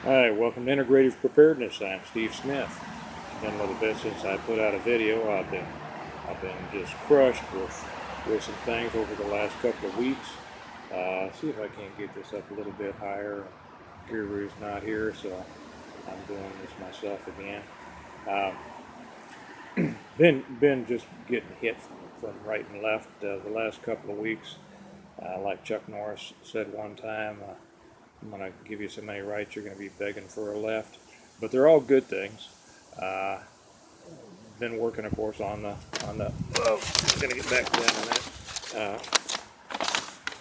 Hi, welcome to Integrative Preparedness. I'm Steve Smith. It's been a little bit since I put out a video. I've been just crushed with some things over the last couple of weeks. See if I can't get this up a little bit higher. Guru's not here, so I'm doing this myself again. Uh, been just getting hit from right and left the last couple of weeks. Like Chuck Norris said one time, I'm going to give you so many rights you're going to be begging for a left. But they're all good things. Uh, been working, of course, on the. Oh, I'm going to get back to that in a minute.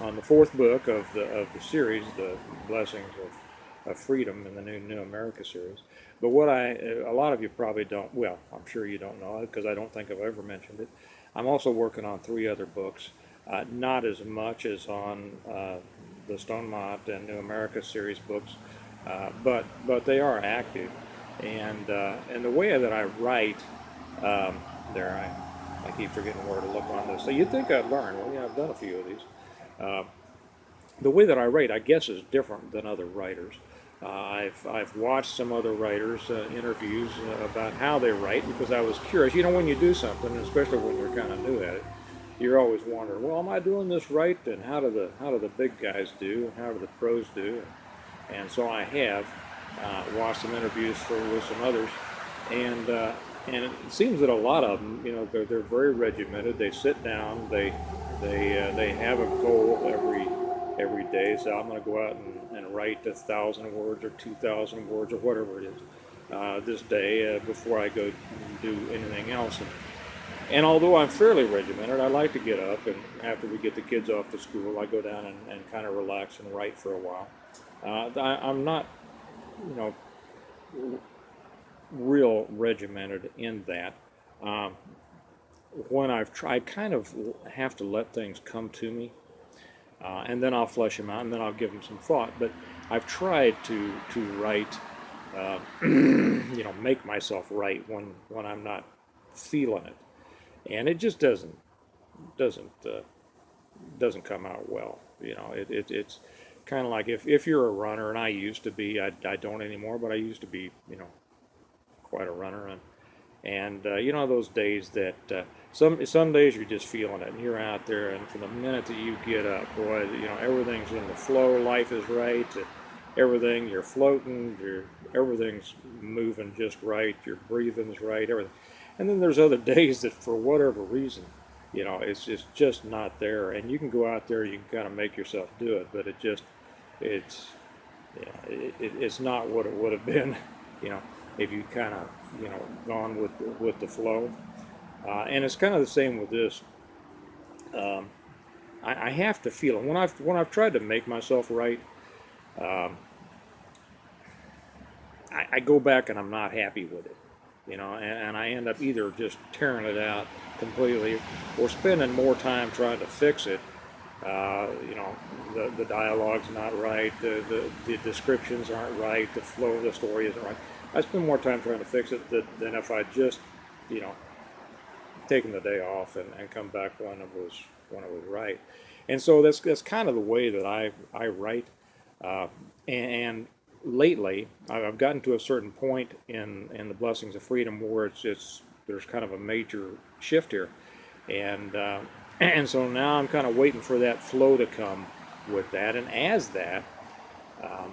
On the fourth book of the series, the Blessings of Freedom in the New America series. But what a lot of you probably don't. Well, I'm sure you don't know it because I don't think I've ever mentioned it. I'm also working on three other books. Not as much as on the Stonemont and New America series books, but they are active, and the way that I write, um, there I keep forgetting where to look on this. So you'd think I'd learn. Well, yeah, I've done a few of these. Uh, the way that I write, I guess, is different than other writers. I've watched some other writers' interviews about how they write because I was curious. You know, when you do something, especially when you're kind of new at it, you're always wondering, well, am I doing this right? And how do the big guys do? And how do the pros do? And so I have watched some interviews with some others, and it seems that a lot of them, you know, they're very regimented. They sit down, they have a goal every day. So I'm going to go out and write 1,000 words or 2,000 words or whatever it is this day before I go do anything else. And although I'm fairly regimented, I like to get up, and after we get the kids off to school, I go down and kind of relax and write for a while. I'm not, you know, real regimented in that. Um, when I've tried, I kind of have to let things come to me, and then I'll flesh them out, and then I'll give them some thought. But I've tried to write, you know, make myself write when I'm not feeling it, and it just doesn't come out well. You know, it's kind of like if you're a runner, and I used to be. I don't anymore, but I used to be, you know, quite a runner, and you know those days that some days you're just feeling it, and you're out there, and from the minute that you get up, boy, you know everything's in the flow, life is right, everything you're floating, everything's moving just right, your breathing's right, everything. And then there's other days that for whatever reason, you know, it's just not there, and you can go out there, you can kind of make yourself do it, but it's yeah, it's not what it would have been, you know, if you kind of, you know, gone with the flow. And it's kind of the same with this. Um, I have to feel it when I've tried to make myself write. Um, I go back and I'm not happy with it, you know, and I end up either just tearing it out completely or spending more time trying to fix it. You know, the dialogue's not right, the descriptions aren't right, the flow of the story isn't right. I spend more time trying to fix it than if I just, you know, taken the day off and come back when it was right. And so that's kind of the way that I write. Uh, and lately, I've gotten to a certain point in the Blessings of Freedom where it's there's kind of a major shift here, and and so now I'm kind of waiting for that flow to come with that, and as that, um,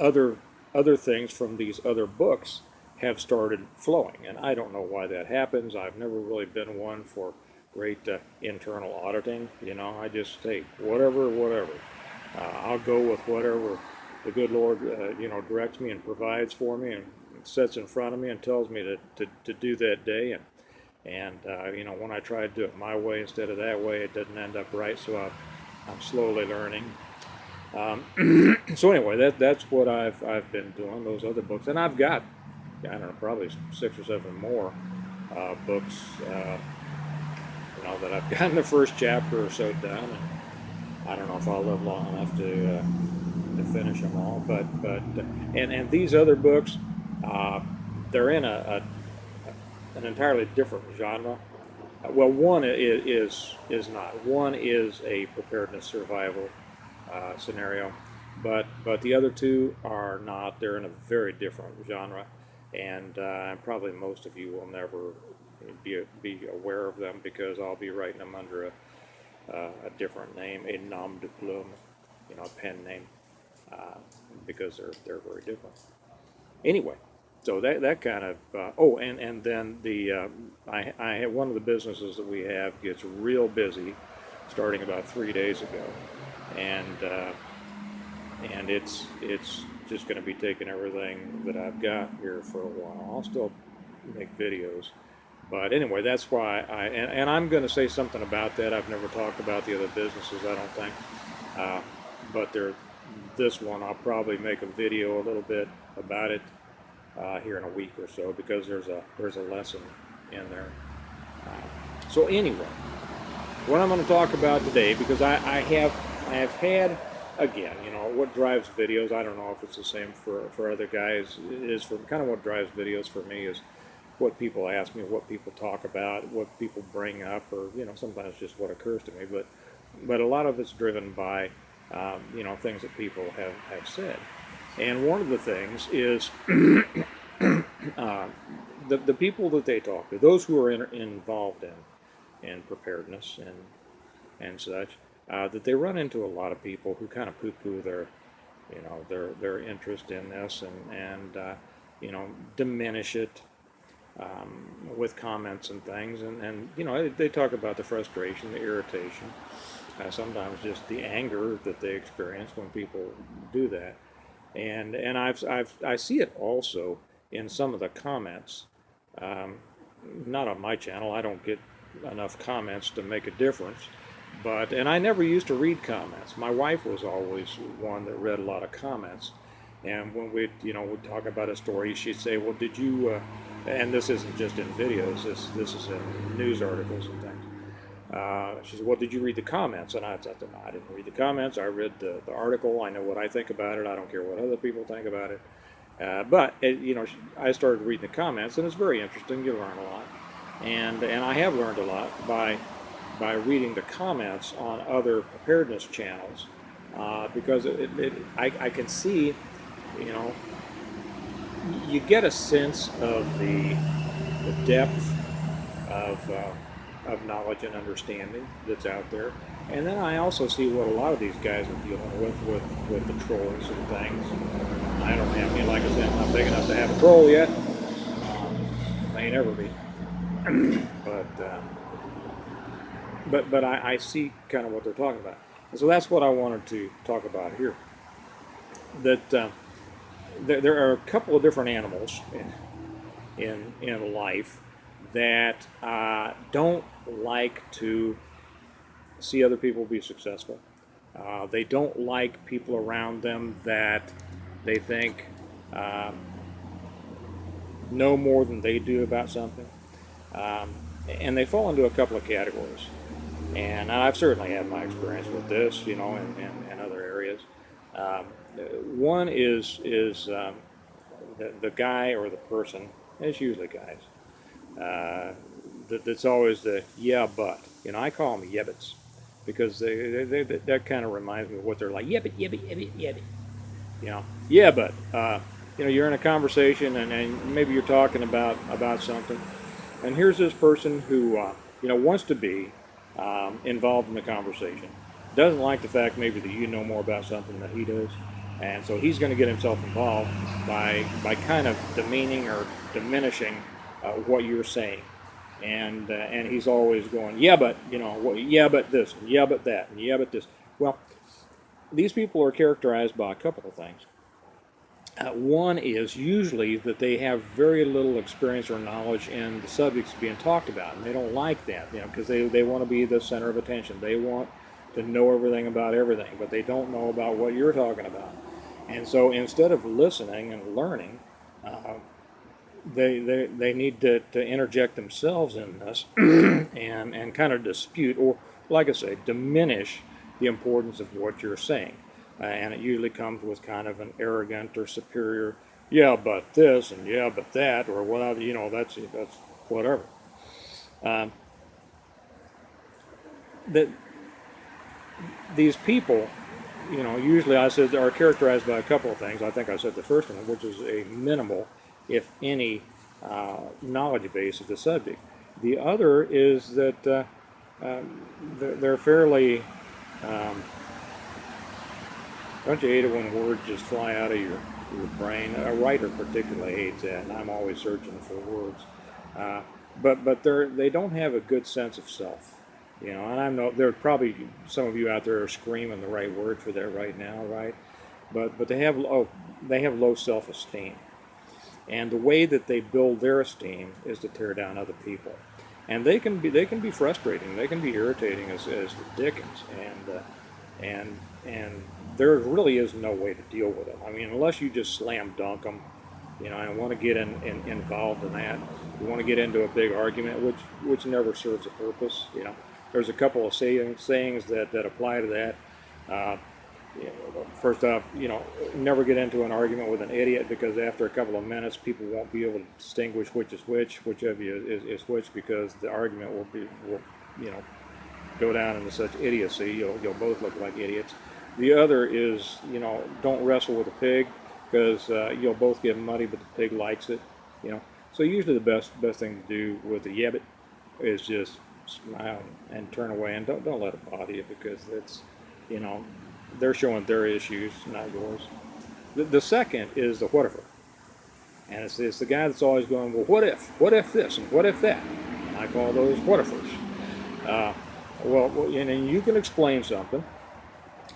other other things from these other books have started flowing, and I don't know why that happens. I've never really been one for great internal auditing. You know, I just say whatever. I'll go with whatever the good Lord, you know, directs me and provides for me and sets in front of me and tells me to do that day. And you know, when I try to do it my way instead of that way, it doesn't end up right. So I'm slowly learning. So anyway, that's what I've been doing. Those other books, and I've got, I don't know, probably 6 or 7 more books, you know, that I've gotten the first chapter or so done, and I don't know if I'll live long enough to finish them all. But and these other books, uh, they're in an entirely different genre. Well, one is not. One is a preparedness survival scenario, but the other two are not. They're in a very different genre, and probably most of you will never be aware of them because I'll be writing them under a different name, a nom de plume, a pen name, uh, because they're very different. Anyway, so that kind of oh, and then I have one of the businesses that we have gets real busy starting about 3 days ago, and it's just going to be taking everything that I've got here for a while. I'll still make videos, but anyway, that's why and I'm going to say something about that. I've never talked about the other businesses, I don't think, uh, but this one I'll probably make a video a little bit about it here in a week or so because there's a lesson in there. So anyway, what I'm going to talk about today, because I have had, again, what drives videos. I don't know if it's the same for other guys. It is for kind of what drives videos for me is what people ask me, what people talk about, what people bring up, or sometimes just what occurs to me. But a lot of it's driven by things that people have said. And one of the things is the people that they talk to, those who are involved in preparedness and such, that they run into a lot of people who kind of poo-poo their interest in this and diminish it with comments and things, and they talk about the frustration, the irritation, sometimes just the anger that they experience when people do that, and I see it also in some of the comments. Um, Not on my channel. I don't get enough comments to make a difference. And I never used to read comments. My wife was always one that read a lot of comments. And when we'd talk about a story, she'd say, "Well, did you?" And this isn't just in videos. This is in news articles and things. She said, "Well, did you read the comments?" And I said, "No, I didn't read the comments. I read the article. I know what I think about it. I don't care what other people think about it." I started reading the comments, and it's very interesting. You learn a lot, and I have learned a lot by reading the comments on other preparedness channels, because I can see, you get a sense of the depth of knowledge and understanding that's out there. And then I also see what a lot of these guys are dealing with the trolls and things. I don't have, like I said, I'm not big enough to have a troll yet. May never be. But I see kind of what they're talking about. And so that's what I wanted to talk about here. That there are a couple of different animals in life that don't like to see other people be successful. They don't like people around them that they think know more than they do about something. And they fall into a couple of categories. And I've certainly had my experience with this, in other areas. One is the guy or the person, it's usually guys, that's always the yeah but. I call them Yeahbuts because that kind of reminds me of what they're like. Yeah but. Yeah but. You're in a conversation and maybe you're talking about something, and here's this person who wants to be involved in the conversation, doesn't like the fact maybe that you know more about something than he does, and so he's going to get himself involved by kind of demeaning or diminishing what you're saying, and he's always going, yeah but, yeah but this, and yeah but that, and yeah but this. Well, these people are characterized by a couple of things. One is usually that they have very little experience or knowledge in the subjects being talked about, and they don't like that, because they want to be the center of attention. They want to know everything about everything, but they don't know about what you're talking about. And so instead of listening and learning, they need to interject themselves in this and kind of dispute, or like I say, diminish the importance of what you're saying. And it usually comes with kind of an arrogant or superior, yeah, but this, and yeah, but that, or well, that's whatever. That these people usually I said are characterized by a couple of things. I think I said the first one, which is a minimal, if any, knowledge base of the subject. The other is that they're fairly. Don't you hate it when words just fly out of your brain? A writer particularly hates that, and I'm always searching for words. Uh, but they don't have a good sense of self. And I know there are probably some of you out there are screaming the right word for that right now, right? But they have low self-esteem, and the way that they build their esteem is to tear down other people, and they can be frustrating, they can be irritating as the dickens, and there really is no way to deal with them. I mean, unless you just slam dunk them, and want to get involved in that. You want to get into a big argument, which never serves a purpose. There's a couple of sayings that apply to that. Uh, First off, never get into an argument with an idiot, because after a couple of minutes, people won't be able to distinguish which is which of you is which, because the argument will go down into such idiocy. You'll both look like idiots. The other is, don't wrestle with a pig, because you'll both get muddy, but the pig likes it. So usually the best thing to do with a Yeahbut is just smile and turn away, and don't let it bother you, because it's, they're showing their issues, not yours. The second is the whatifer, and it's the guy that's always going, well, what if this, and what if that? And I call those whatifers. And you can explain something,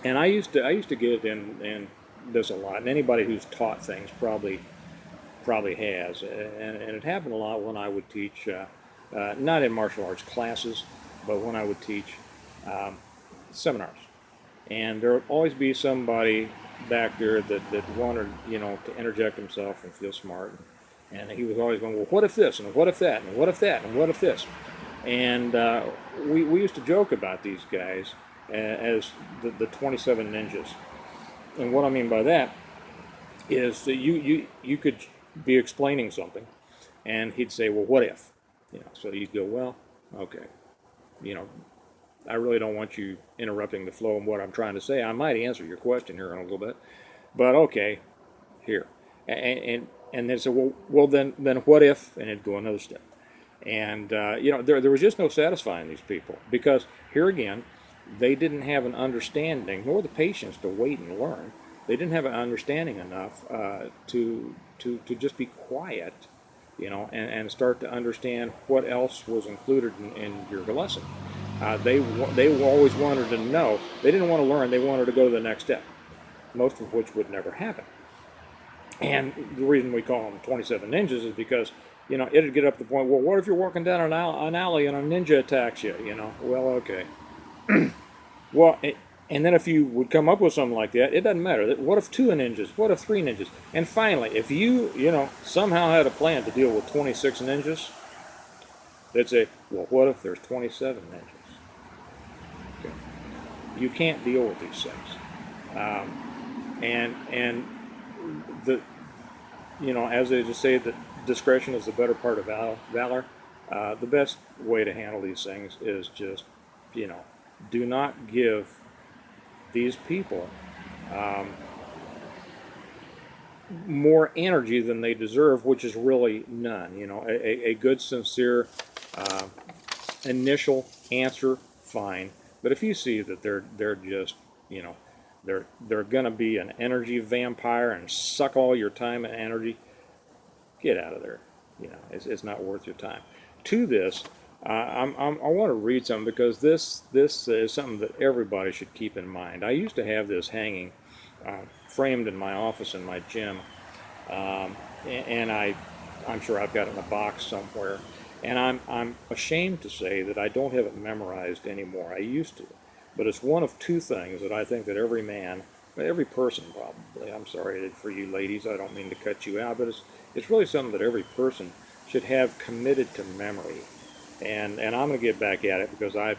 and I used to get in this a lot, and anybody who's taught things probably has, and it happened a lot when I would teach, not in martial arts classes, but when I would teach seminars. And there would always be somebody back there that wanted, to interject himself and feel smart. And he was always going, well, what if this, and what if that, and what if that, and what if this? And we used to joke about these guys as the 27 ninjas. And what I mean by that is that you could be explaining something, and he'd say, well, what if? So you'd go, well, okay, I really don't want you interrupting the flow of what I'm trying to say. I might answer your question here in a little bit, but okay, here. And then say, well, then what if? And it'd go another step. And there was just no satisfying these people, because here again, they didn't have an understanding, nor the patience to wait and learn. They didn't have an understanding enough to just be quiet, and start to understand what else was included in your lesson. They always wanted to know. They didn't want to learn. They wanted to go to the next step, most of which would never happen. And the reason we call them 27 ninjas is because, it'd get up to the point, well, what if you're walking down an alley and a ninja attacks you? Well, okay. Well, and then if you would come up with something like that, it doesn't matter. What if 2 ninjas? What if 3 ninjas? And finally, if you, somehow had a plan to deal with 26 ninjas, they'd say, well, what if there's 27 ninjas? Okay. You can't deal with these things. And the, as they just say, that discretion is the better part of valor. The best way to handle these things is just, do not give these people more energy than they deserve, which is really none. A good, sincere initial answer, fine. But if you see that they're just, they're going to be an energy vampire and suck all your time and energy, get out of there. It's not worth your time. To this, I want to read something, because this is something that everybody should keep in mind. I used to have this hanging, framed in my office in my gym, and I'm sure I've got it in a box somewhere. And I'm ashamed to say that I don't have it memorized anymore. I used to, but it's one of 2 things that I think that every man, every person probably. I'm sorry for you ladies. I don't mean to cut you out, but it's really something that every person should have committed to memory. And I'm going to get back at it, because I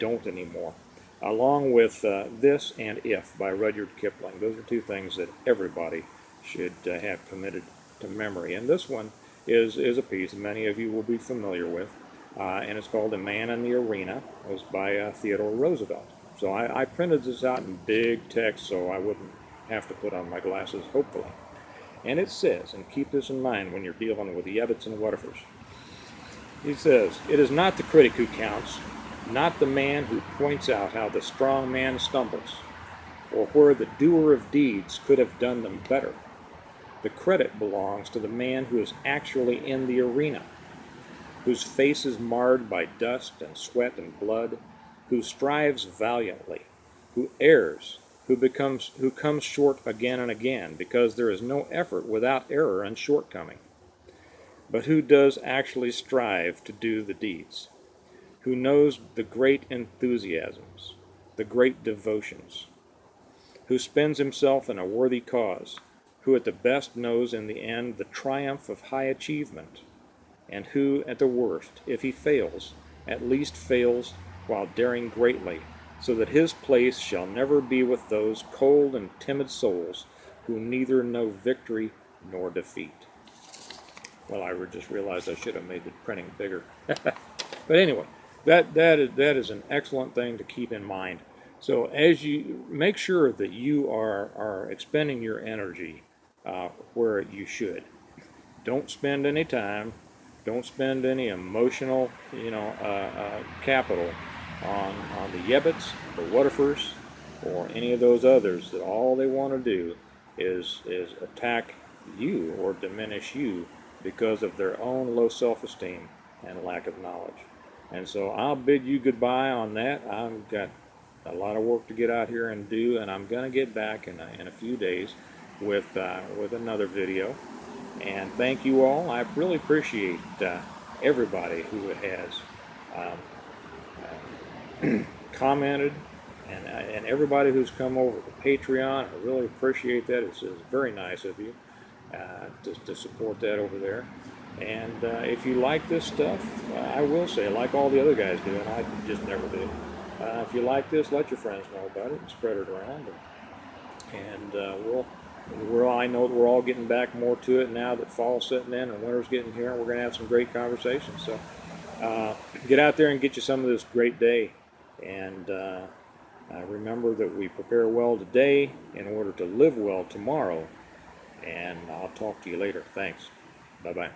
don't anymore. Along with this and If by Rudyard Kipling. Those are 2 things that everybody should have committed to memory. And this one is a piece many of you will be familiar with, and it's called A Man in the Arena. It was by Theodore Roosevelt. So I printed this out in big text so I wouldn't have to put on my glasses, hopefully. And it says, and keep this in mind when you're dealing with the Yeahbuts and whatifers, he says, "It is not the critic who counts, not the man who points out how the strong man stumbles, or where the doer of deeds could have done them better. The credit belongs to the man who is actually in the arena, whose face is marred by dust and sweat and blood, who strives valiantly, who errs, who comes short again and again, because there is no effort without error and shortcoming, but who does actually strive to do the deeds, who knows the great enthusiasms, the great devotions, who spends himself in a worthy cause, who at the best knows in the end the triumph of high achievement, and who, at the worst, if he fails, at least fails while daring greatly, so that his place shall never be with those cold and timid souls who neither know victory nor defeat." Well, I just realized I should have made the printing bigger. But anyway, that is an excellent thing to keep in mind. So as you make sure that you are expending your energy where you should. Don't spend any time, don't spend any emotional, capital on the Yeahbuts, the whatifers, or any of those others that all they want to do is attack you or diminish you because of their own low self-esteem and lack of knowledge. And so I'll bid you goodbye on that. I've got a lot of work to get out here and do, and I'm going to get back in a few days with another video. And thank you all. I really appreciate everybody who has commented, and everybody who's come over to Patreon. I really appreciate that. It's very nice of you to support that over there. And if you like this stuff, I will say, like all the other guys do, and I just never do. If you like this, let your friends know about it and spread it around. And I know that we're all getting back more to it now that fall's setting in and winter's getting here. We're going to have some great conversations. So get out there and get you some of this great day. And remember that we prepare well today in order to live well tomorrow. And I'll talk to you later. Thanks. Bye-bye.